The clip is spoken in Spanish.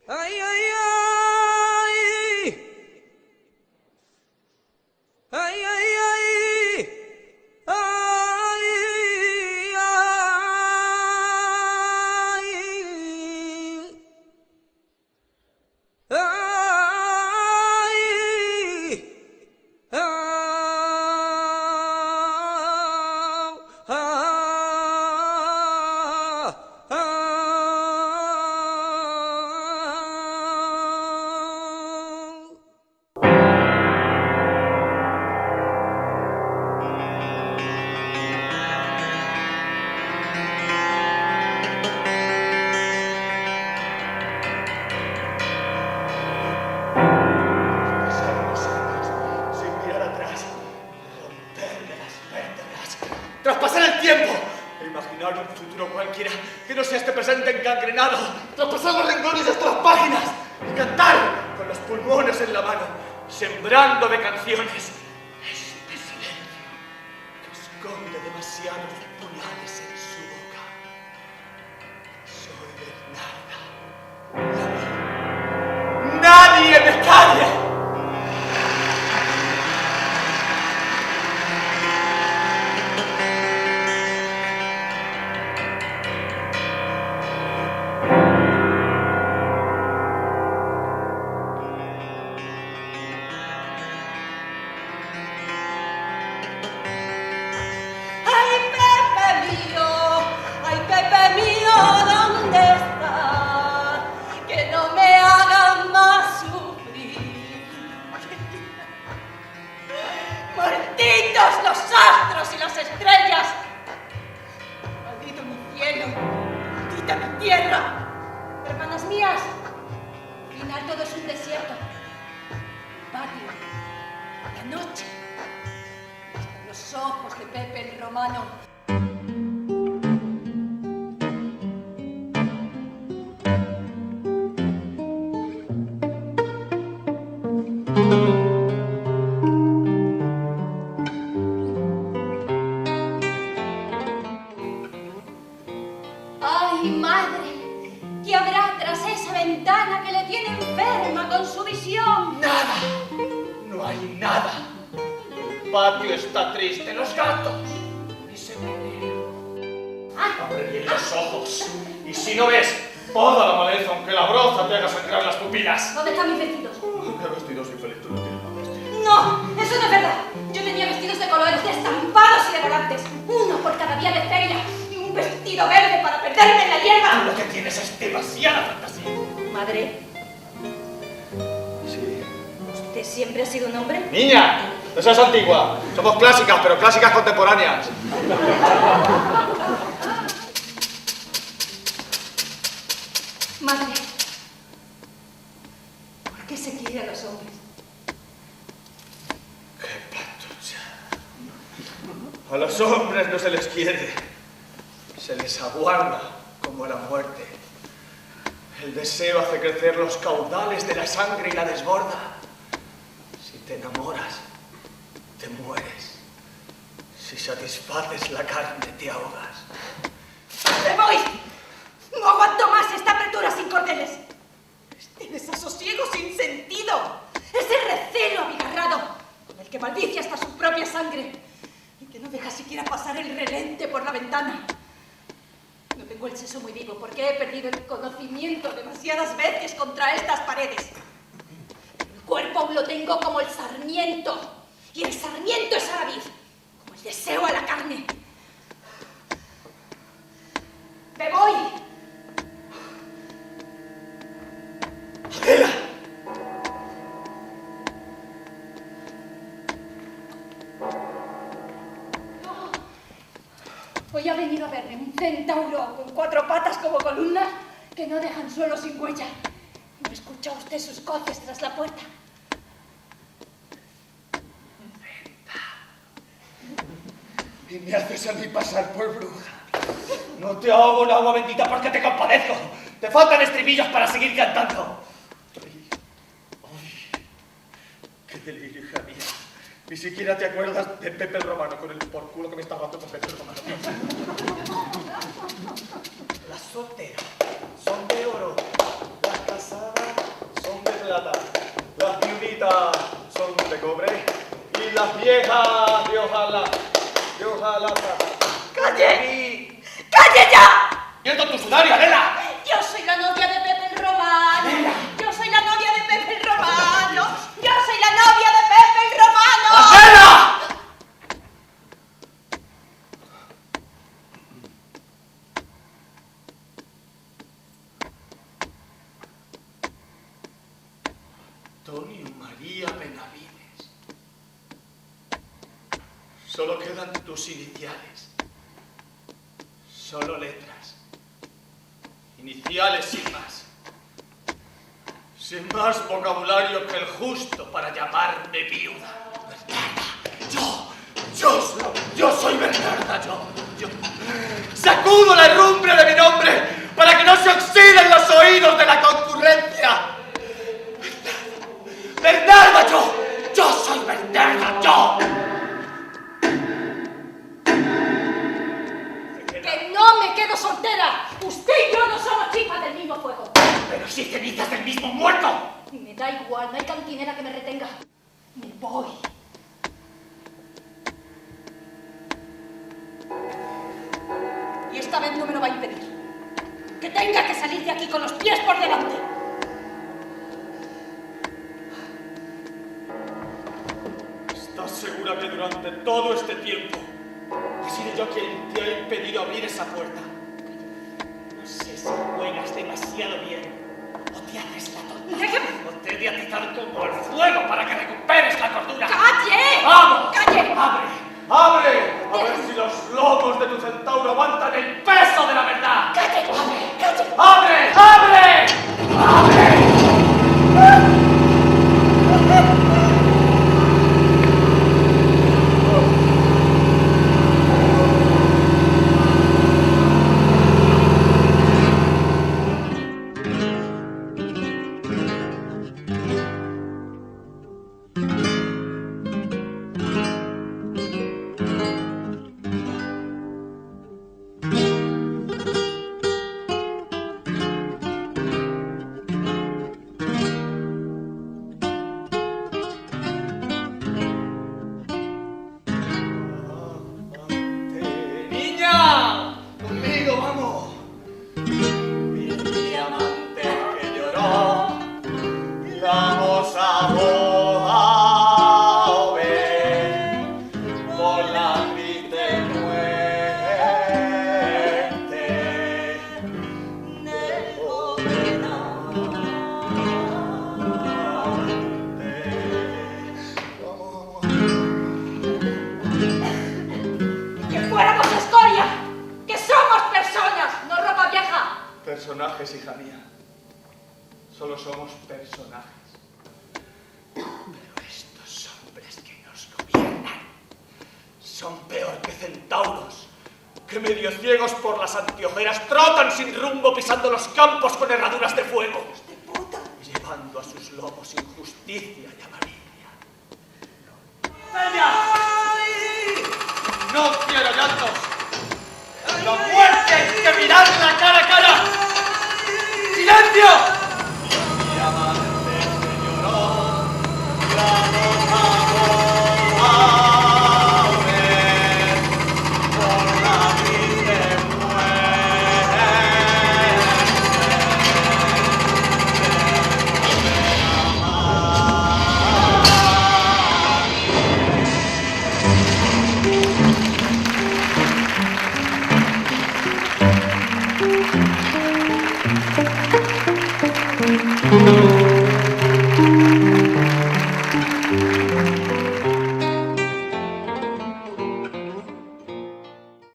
Ay, ay, ay. Ay, ay, ay. Ay, ay. Ay. Traspasar el tiempo e imaginar un futuro cualquiera que no sea este presente encangrenado, traspasar los renglones de estas páginas y cantar con los pulmones en la mano, sembrando de canciones este silencio que esconde demasiados puñales en su boca. Soy Bernarda. Nadie me calla. ¡Malditos los astros y las estrellas! ¡Maldito mi cielo! ¡Maldita mi tierra! Hermanas mías, al final todo es un desierto. El patio, la noche, hasta los ojos de Pepe el Romano. ¡Ay, madre! ¿Qué habrá tras esa ventana que le tiene enferma con su visión? ¡Nada! No hay nada. El patio está triste. Los gatos ni se menean. Abre bien los ojos. Y si no ves toda la maleza, aunque la broza te haga sangrar las pupilas. ¿Dónde están mis vestidos? ¿Qué vestidos infeliz tú no tienes más vestidos? ¡No! ¡Eso no es verdad! Yo tenía vestidos de colores, de estampados y de volantes. Uno por cada día de feria. Y un vestido verde para perderme en la hierba. Lo que tienes es demasiada fantasía. Madre, Sí. ¿usted siempre ha sido un hombre? Niña, no seas antigua. Somos clásicas, pero clásicas contemporáneas. Madre, ¿por qué se quiere a los hombres? ¡Qué patucha! A los hombres no se les quiere. Se les aguarda como a la muerte. El deseo hace crecer los caudales de la sangre y la desborda. Si te enamoras, te mueres. Si satisfaces la carne, te ahogas. ¡Me voy! ¡No aguanto más esta apertura sin cordeles! Este desasosiego sin sentido. Ese recelo abigarrado con el que maldice hasta su propia sangre y que no deja siquiera pasar el relente por la ventana. No tengo el seso muy vivo porque he perdido el conocimiento demasiadas veces contra estas paredes. El cuerpo aún lo tengo como el sarmiento y el sarmiento es a la vid, como el deseo a la carne. ¡Me voy! ¡Adela! Hoy ha venido a verme un centauro con 4 patas como columnas que no dejan suelo sin huella. ¿No escucha usted sus coces tras la puerta? Y me haces a mí pasar por bruja. No te ahogo en agua bendita porque te compadezco. Te faltan estribillos para seguir cantando. Ay, qué delirio, hija mía. Ni siquiera te acuerdas de Pepe el Romano con el por culo que me estaba dando con Pepe el Romano. Las solteras son de oro, las casadas plata. Las viuditas son de cobre y las viejas de hojalata. ¡Calle! ¡Calle ya! ¡Quieto tu sudario, nena! Yo soy la novia de Pepe el Romano. Nena. Yo soy la novia de Pepe el Romano. Yo soy la novia de Pepe el Romano. ¡Adela! Antonio María Benavides. Solo quedan tus iniciales. Solo letras. Iniciales sin más. Sin más vocabulario que el justo para llamarme viuda. Bernarda, yo soy Bernarda, yo. Sacudo la herrumbre de mi nombre para que no se oxiden los oídos de la concurrencia. Bernarda, yo soy Bernarda, yo. ¡Que no me quedo soltera! Usted y yo no somos chispas del mismo fuego. Pero sí cenizas del mismo muerto. Me da igual, no hay cantinera que me retenga. Me voy. Y esta vez no me lo va a impedir. Que tenga que salir de aquí con los pies por delante. ¿Estás segura que durante todo este tiempo he sido yo quien te ha impedido abrir esa puerta? No sé si juegas demasiado bien o te haces la tonta. ¡Déjeme! O te he de atizar como el fuego para que recuperes la cordura. ¡Calle! ¡Vamos! ¡Calle! ¡Abre! ¡Abre! A ver si los lomos de tu centauro aguantan el peso de la verdad. ¡Calle! ¡Calle! ¡Abre! ¡Abre! ¡Abre! Personajes, hija mía. Solo somos personajes. Pero estos hombres que nos gobiernan son peor que centauros, que medio ciegos por las antiojeras trotan sin rumbo pisando los campos con herraduras de fuego, llevando a sus lomos injusticia y avaricia. ¡Ella! ¡No quiero llantos! ¡La muerte hay que mirarla cara a cara!